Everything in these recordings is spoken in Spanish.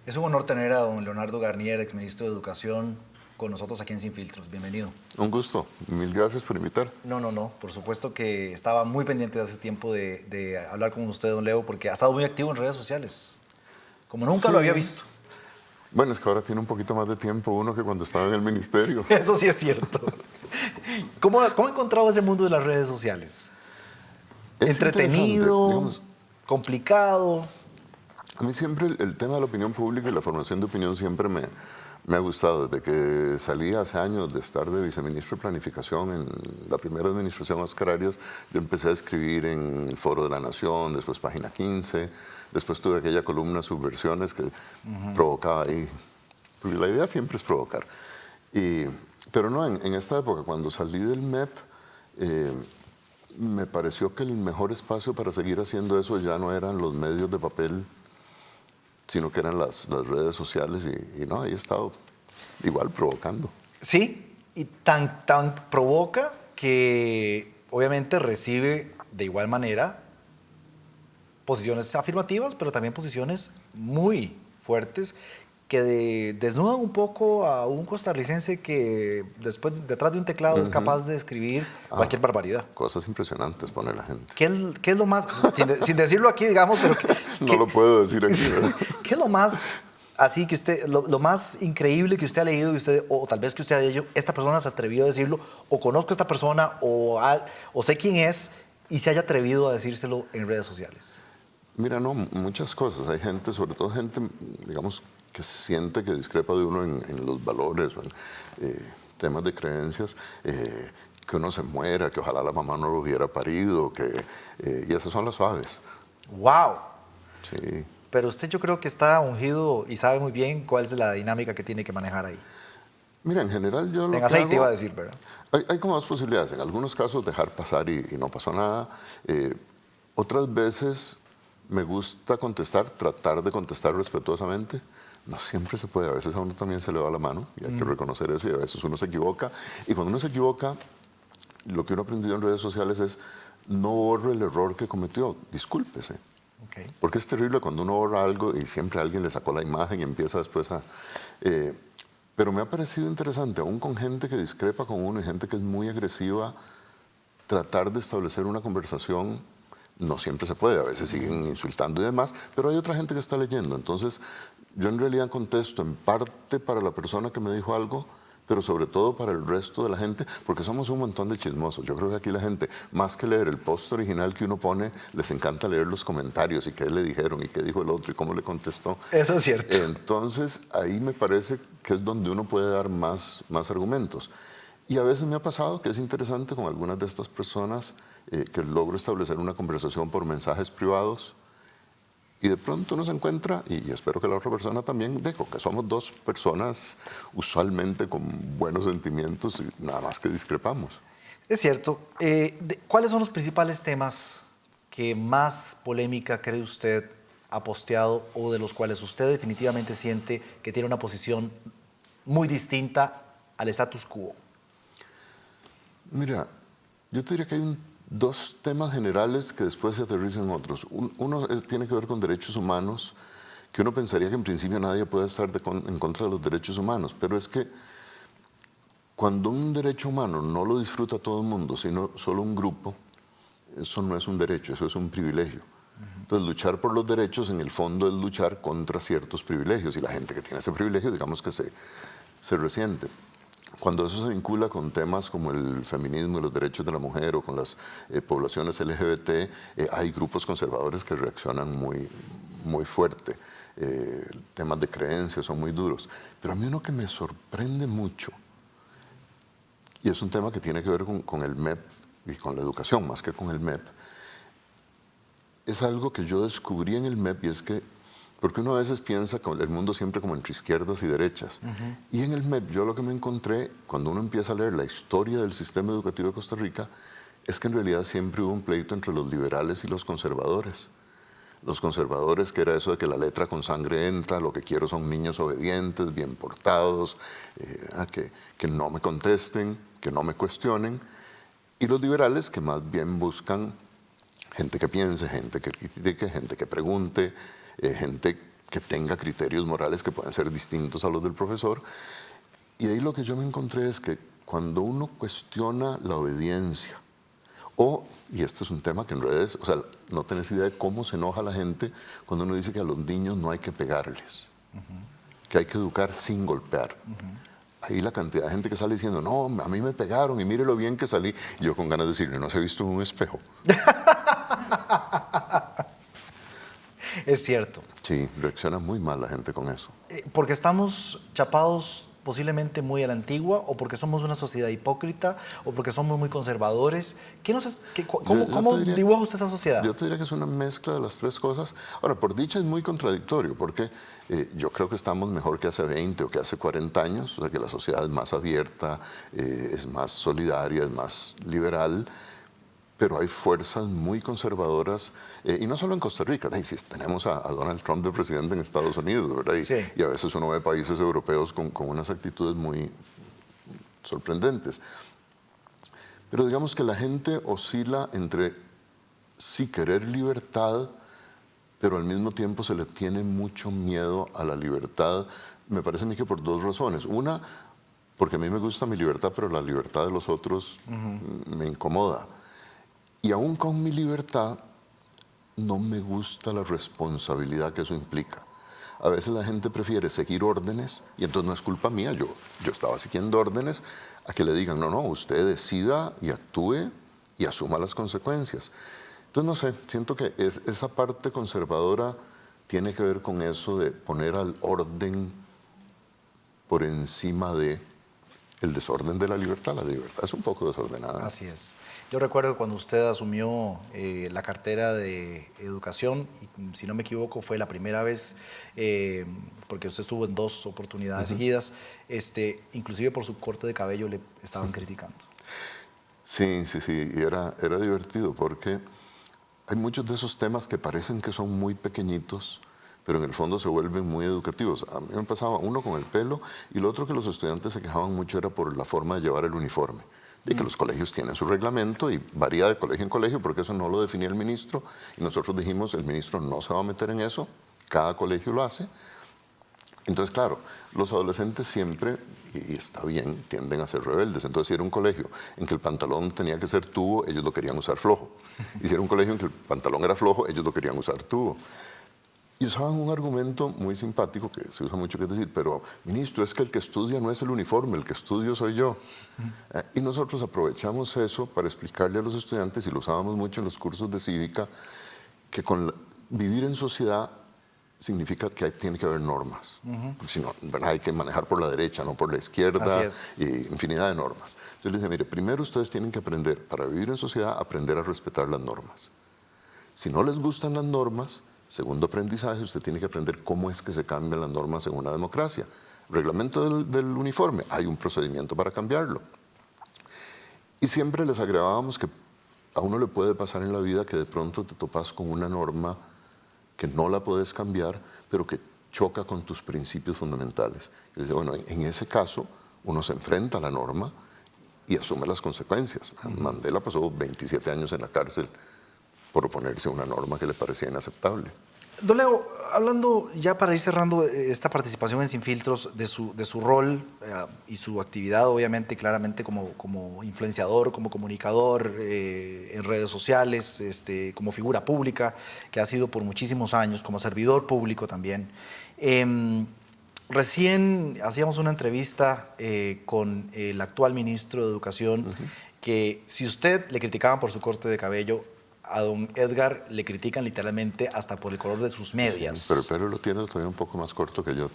Es un honor tener a don Leonardo Garnier, exministro de Educación, con nosotros aquí en Sin Filtros. Bienvenido. Un gusto. Mil gracias por invitar. No. Por supuesto que estaba muy pendiente de hace tiempo de hablar con usted, don Leo, porque ha estado muy activo en redes sociales, como nunca Sí. lo había visto. Bueno, es que ahora tiene un poquito más de tiempo uno que cuando estaba en el ministerio. Eso sí es cierto. ¿Cómo ha encontrado ese mundo de las redes sociales? Es interesante, ¿Entretenido? digamos. ¿Complicado? A mí siempre el tema de la opinión pública y la formación de opinión siempre me ha gustado. Desde que salí hace años de estar de viceministro de Planificación en la primera administración Oscar Arias, yo empecé a escribir en el Foro de la Nación, después Página 15, después tuve aquella columna Subversiones que provocaba ahí. Porque la idea siempre es provocar. Pero no, en esta época, cuando salí del MEP, me pareció que el mejor espacio para seguir haciendo eso ya no eran los medios de papel, sino que eran las redes sociales y no, ahí he estado igual provocando. Sí, y tan provoca que obviamente recibe de igual manera posiciones afirmativas, pero también posiciones muy fuertes que desnudan un poco a un costarricense que detrás de un teclado es capaz de escribir cualquier barbaridad. Cosas impresionantes pone la gente. ¿Qué es lo más, sin decirlo aquí, digamos, pero No lo puedo decir aquí, ¿verdad? ¿qué es lo más así que usted, lo más increíble que usted ha leído y usted, o tal vez que usted ha dicho, esta persona se atrevió a decirlo, o conozco a esta persona, o sé quién es, y se haya atrevido a decírselo en redes sociales? Mira, no, muchas cosas. Hay gente, sobre todo gente, digamos, que siente que discrepa de uno en los valores o en temas de creencias, que uno se muera, que ojalá la mamá no lo hubiera parido, y esas son las suaves. ¡Wow! Sí. Pero usted yo creo que está ungido y sabe muy bien cuál es la dinámica que tiene que manejar ahí. Mira, en general yo lo En que aceite hago, iba a decir, ¿verdad? hay como dos posibilidades. En algunos casos dejar pasar y no pasó nada. Otras veces me gusta contestar, tratar de contestar respetuosamente. No siempre se puede, a veces a uno también se le va la mano y hay que reconocer eso y a veces uno se equivoca. Y cuando uno se equivoca, lo que uno ha aprendido en redes sociales es no borre el error que cometió, discúlpese. Okay. Porque es terrible cuando uno borra algo y siempre alguien le sacó la imagen y empieza después a... pero me ha parecido interesante, aún con gente que discrepa con uno y gente que es muy agresiva, tratar de establecer una conversación. No siempre se puede, a veces siguen insultando y demás, pero hay otra gente que está leyendo. Entonces, yo en realidad contesto en parte para la persona que me dijo algo, pero sobre todo para el resto de la gente, porque somos un montón de chismosos. Yo creo que aquí la gente, más que leer el post original que uno pone, les encanta leer los comentarios y qué le dijeron y qué dijo el otro y cómo le contestó. Eso es cierto. Entonces, ahí me parece que es donde uno puede dar más argumentos. Y a veces me ha pasado que es interesante con algunas de estas personas que logro establecer una conversación por mensajes privados y de pronto uno se encuentra, y espero que la otra persona también, dejo que somos dos personas usualmente con buenos sentimientos y nada más que discrepamos. Es cierto. ¿Cuáles son los principales temas que más polémica cree usted ha posteado o de los cuales usted definitivamente siente que tiene una posición muy distinta al status quo? Mira, yo te diría que hay dos temas generales que después se aterrizan en otros. Uno tiene que ver con derechos humanos, que uno pensaría que en principio nadie puede estar en contra de los derechos humanos, pero es que cuando un derecho humano no lo disfruta todo el mundo, sino solo un grupo, eso no es un derecho, eso es un privilegio. Entonces, luchar por los derechos en el fondo es luchar contra ciertos privilegios y la gente que tiene ese privilegio, digamos que se resiente. Cuando eso se vincula con temas como el feminismo y los derechos de la mujer o con las poblaciones LGBT, hay grupos conservadores que reaccionan muy fuerte. Temas de creencias son muy duros. Pero a mí uno que me sorprende mucho, y es un tema que tiene que ver con el MEP y con la educación más que con el MEP, es algo que yo descubrí en el MEP y es que porque uno a veces piensa que el mundo siempre como entre izquierdas y derechas. Y en el MEP yo lo que me encontré, cuando uno empieza a leer la historia del sistema educativo de Costa Rica, es que en realidad siempre hubo un pleito entre los liberales y los conservadores. Los conservadores, que era eso de que la letra con sangre entra, lo que quiero son niños obedientes, bien portados, que no me contesten, que no me cuestionen. Y los liberales, que más bien buscan gente que piense, gente que critique, gente que pregunte, gente que tenga criterios morales que pueden ser distintos a los del profesor. Y ahí lo que yo me encontré es que cuando uno cuestiona la obediencia, y este es un tema que en redes, o sea, no tenés idea de cómo se enoja la gente cuando uno dice que a los niños no hay que pegarles, que hay que educar sin golpear. Ahí la cantidad de gente que sale diciendo, no, a mí me pegaron y mire lo bien que salí. Y yo con ganas de decirle, no se ha visto en un espejo. Es cierto. Sí, reacciona muy mal la gente con eso. Porque estamos chapados posiblemente muy a la antigua, o porque somos una sociedad hipócrita, o porque somos muy conservadores. ¿Cómo te diría, dibuja usted esa sociedad? Yo te diría que es una mezcla de las tres cosas. Ahora, por dicha es muy contradictorio, porque yo creo que estamos mejor que hace 20 o que hace 40 años, o sea que la sociedad es más abierta, es más solidaria, es más liberal, pero hay fuerzas muy conservadoras, y no solo en Costa Rica, si tenemos a Donald Trump de presidente en Estados Unidos, ¿verdad? Sí. Y a veces uno ve países europeos con unas actitudes muy sorprendentes. Pero digamos que la gente oscila entre sí querer libertad, pero al mismo tiempo se le tiene mucho miedo a la libertad, me parece a mí que por dos razones. Una, porque a mí me gusta mi libertad, pero la libertad de los otros me incomoda. Y aún con mi libertad, no me gusta la responsabilidad que eso implica. A veces la gente prefiere seguir órdenes, y entonces no es culpa mía, yo estaba siguiendo órdenes, a que le digan, no, usted decida y actúe y asuma las consecuencias. Entonces, no sé, siento que esa parte conservadora tiene que ver con eso de poner al orden por encima de el desorden de la libertad. La libertad es un poco desordenada. Así es. Yo recuerdo cuando usted asumió la cartera de educación, y si no me equivoco fue la primera vez, porque usted estuvo en 2 oportunidades seguidas, inclusive por su corte de cabello le estaban criticando. Sí, y era divertido porque hay muchos de esos temas que parecen que son muy pequeñitos, pero en el fondo se vuelven muy educativos. A mí me pasaba uno con el pelo, y lo otro que los estudiantes se quejaban mucho era por la forma de llevar el uniforme. Y que los colegios tienen su reglamento y varía de colegio en colegio, porque eso no lo definía el ministro, y nosotros dijimos, el ministro no se va a meter en eso, cada colegio lo hace. Entonces, claro, los adolescentes siempre, y está bien, tienden a ser rebeldes. Entonces, si era un colegio en que el pantalón tenía que ser tubo, ellos lo querían usar flojo. Y si era un colegio en que el pantalón era flojo, ellos lo querían usar tubo. Y usaban un argumento muy simpático que se usa mucho, que es decir, pero ministro, es que el que estudia no es el uniforme, el que estudio soy yo. Y nosotros aprovechamos eso para explicarle a los estudiantes, y lo usábamos mucho en los cursos de cívica, que vivir en sociedad significa que tiene que haber normas. Porque si no, hay que manejar por la derecha, no por la izquierda, y infinidad de normas. Yo les dije, mire, primero ustedes tienen que aprender, para vivir en sociedad, aprender a respetar las normas. Si no les gustan las normas, segundo aprendizaje, usted tiene que aprender cómo es que se cambian las normas en una democracia. Reglamento del uniforme, hay un procedimiento para cambiarlo. Y siempre les agregábamos que a uno le puede pasar en la vida que de pronto te topas con una norma que no la puedes cambiar, pero que choca con tus principios fundamentales. Y dice, bueno, en ese caso, uno se enfrenta a la norma y asume las consecuencias. Mandela pasó 27 años en la cárcel por oponerse a una norma que le parecía inaceptable. Don Leo, hablando ya para ir cerrando esta participación en Sin Filtros, de su rol y su actividad, obviamente, claramente como influenciador, como comunicador en redes sociales, como figura pública, que ha sido por muchísimos años, como servidor público también. Recién hacíamos una entrevista con el actual ministro de Educación, que si usted le criticaban por su corte de cabello, a don Edgar le critican literalmente hasta por el color de sus medias. Sí, pero el pelo lo tiene todavía un poco más corto que yo.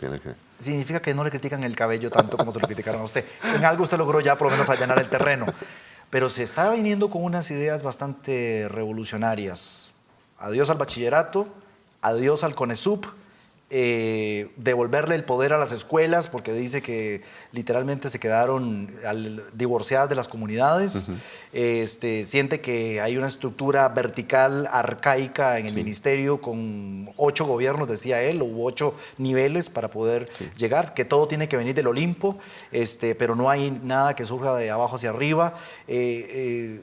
Significa que no le critican el cabello tanto como se lo criticaron a usted. En algo usted logró ya por lo menos allanar el terreno. Pero se está viniendo con unas ideas bastante revolucionarias. Adiós al bachillerato, adiós al CONESUP, devolverle el poder a las escuelas, porque dice que literalmente se quedaron divorciadas de las comunidades. Siente que hay una estructura vertical arcaica en el ministerio con 8 gobiernos, decía él, o 8 niveles para poder llegar, que todo tiene que venir del Olimpo, pero no hay nada que surja de abajo hacia arriba. En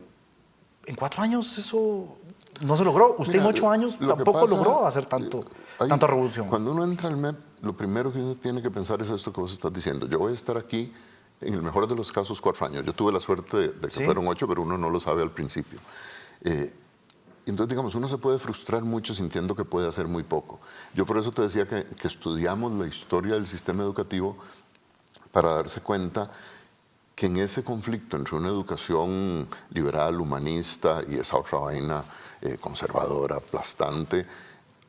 4 años eso no se logró. Usted en 8 años tampoco logró hacer tanto. tanta revolución. Cuando uno entra al MEP, lo primero que uno tiene que pensar es esto que vos estás diciendo. Yo voy a estar aquí, en el mejor de los casos, 4 años. Yo tuve la suerte de que ¿Sí? fueron 8, pero uno no lo sabe al principio. Entonces, digamos, uno se puede frustrar mucho sintiendo que puede hacer muy poco. Yo por eso te decía que estudiamos la historia del sistema educativo para darse cuenta que en ese conflicto entre una educación liberal, humanista y esa otra vaina conservadora, aplastante,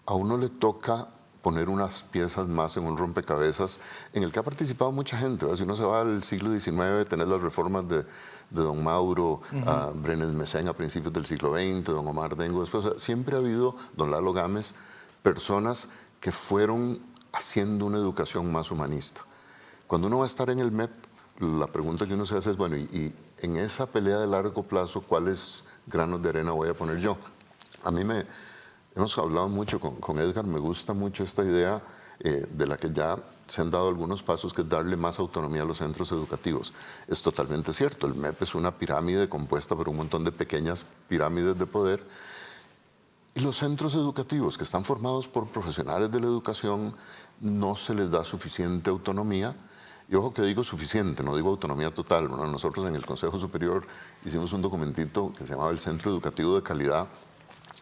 a uno le toca poner unas piezas más en un rompecabezas en el que ha participado mucha gente, ¿verdad? Si uno se va al siglo XIX, tenés las reformas de don Mauro, a Brenes Mesén a principios del siglo XX, don Omar Dengo después. O sea, siempre ha habido, don Lalo Gámez, personas que fueron haciendo una educación más humanista. Cuando uno va a estar en el MEP, la pregunta que uno se hace es, bueno, y en esa pelea de largo plazo, ¿cuáles granos de arena voy a poner yo? A mí hemos hablado mucho con Edgar, me gusta mucho esta idea de la que ya se han dado algunos pasos, que es darle más autonomía a los centros educativos. Es totalmente cierto, el MEP es una pirámide compuesta por un montón de pequeñas pirámides de poder, y los centros educativos que están formados por profesionales de la educación no se les da suficiente autonomía. Y ojo que digo suficiente, no digo autonomía total. Bueno, nosotros en el Consejo Superior hicimos un documentito que se llamaba el Centro Educativo de Calidad,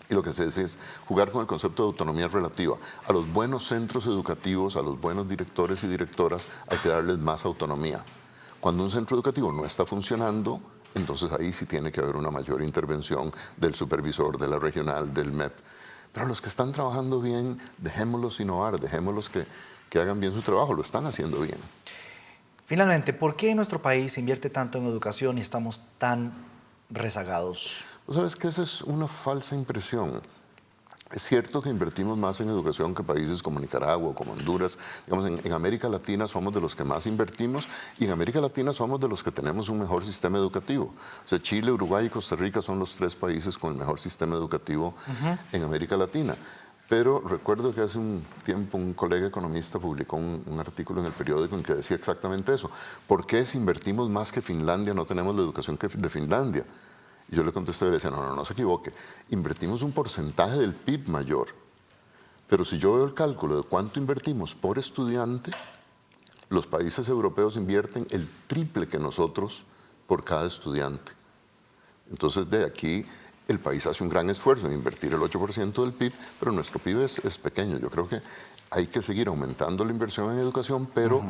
y lo que se hace es jugar con el concepto de autonomía relativa. A los buenos centros educativos, a los buenos directores y directoras, hay que darles más autonomía. Cuando un centro educativo no está funcionando, entonces ahí sí tiene que haber una mayor intervención del supervisor, de la regional, del MEP. Pero los que están trabajando bien, dejémoslos innovar, dejémoslos que hagan bien su trabajo, lo están haciendo bien. Finalmente, ¿por qué en nuestro país se invierte tanto en educación y estamos tan rezagados? Pues sabes que esa es una falsa impresión. Es cierto que invertimos más en educación que países como Nicaragua, como Honduras. Digamos, en América Latina somos de los que más invertimos, y en América Latina somos de los que tenemos un mejor sistema educativo. O sea, Chile, Uruguay y Costa Rica son los 3 países con el mejor sistema educativo en América Latina. Pero recuerdo que hace un tiempo un colega economista publicó un artículo en el periódico en que decía exactamente eso. ¿Por qué si invertimos más que Finlandia no tenemos la educación de Finlandia? Y yo le contesté y le decía, no se equivoque, invertimos un porcentaje del PIB mayor, pero si yo veo el cálculo de cuánto invertimos por estudiante, los países europeos invierten el triple que nosotros por cada estudiante. Entonces, de aquí el país hace un gran esfuerzo en invertir el 8% del PIB, pero nuestro PIB es pequeño. Yo creo que hay que seguir aumentando la inversión en educación, pero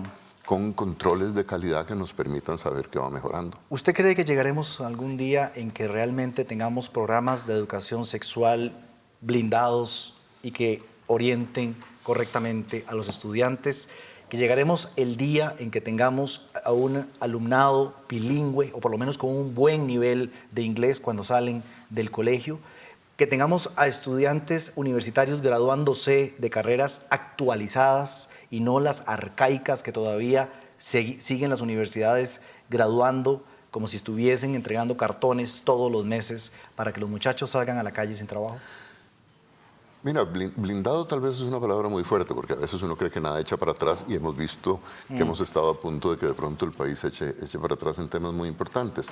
con controles de calidad que nos permitan saber que va mejorando. ¿Usted cree que llegaremos algún día en que realmente tengamos programas de educación sexual blindados y que orienten correctamente a los estudiantes? ¿Que llegaremos el día en que tengamos a un alumnado bilingüe o por lo menos con un buen nivel de inglés cuando salen del colegio? ¿Que tengamos a estudiantes universitarios graduándose de carreras actualizadas y no las arcaicas que todavía siguen las universidades graduando como si estuviesen entregando cartones todos los meses para que los muchachos salgan a la calle sin trabajo? Mira, blindado tal vez es una palabra muy fuerte, porque a veces uno cree que nada echa para atrás, y hemos visto que hemos estado a punto de que de pronto el país eche para atrás en temas muy importantes.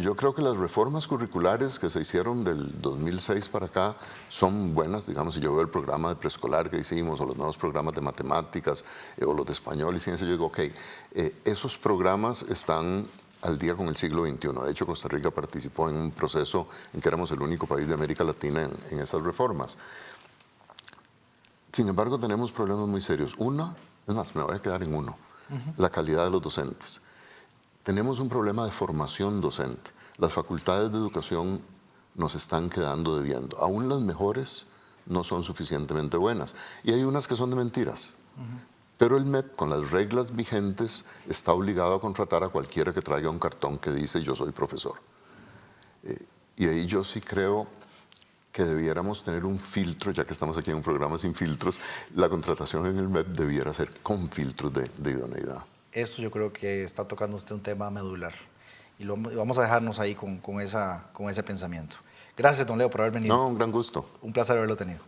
Yo creo que las reformas curriculares que se hicieron del 2006 para acá son buenas. Digamos, si yo veo el programa de preescolar que hicimos, o los nuevos programas de matemáticas, o los de español y ciencia, yo digo, ok, esos programas están al día con el siglo XXI. De hecho, Costa Rica participó en un proceso en que éramos el único país de América Latina en esas reformas. Sin embargo, tenemos problemas muy serios. Uno, es más, me voy a quedar en uno, la calidad de los docentes. Tenemos un problema de formación docente. Las facultades de educación nos están quedando debiendo. Aún las mejores no son suficientemente buenas. Y hay unas que son de mentiras. Pero el MEP, con las reglas vigentes, está obligado a contratar a cualquiera que traiga un cartón que dice yo soy profesor. Y ahí yo sí creo que debiéramos tener un filtro, ya que estamos aquí en un programa sin filtros. La contratación en el MEP debiera ser con filtros de idoneidad. Eso yo creo que está tocando usted un tema medular y vamos a dejarnos ahí con ese pensamiento. Gracias, don Leo, por haber venido. No, un gran gusto. Un placer haberlo tenido.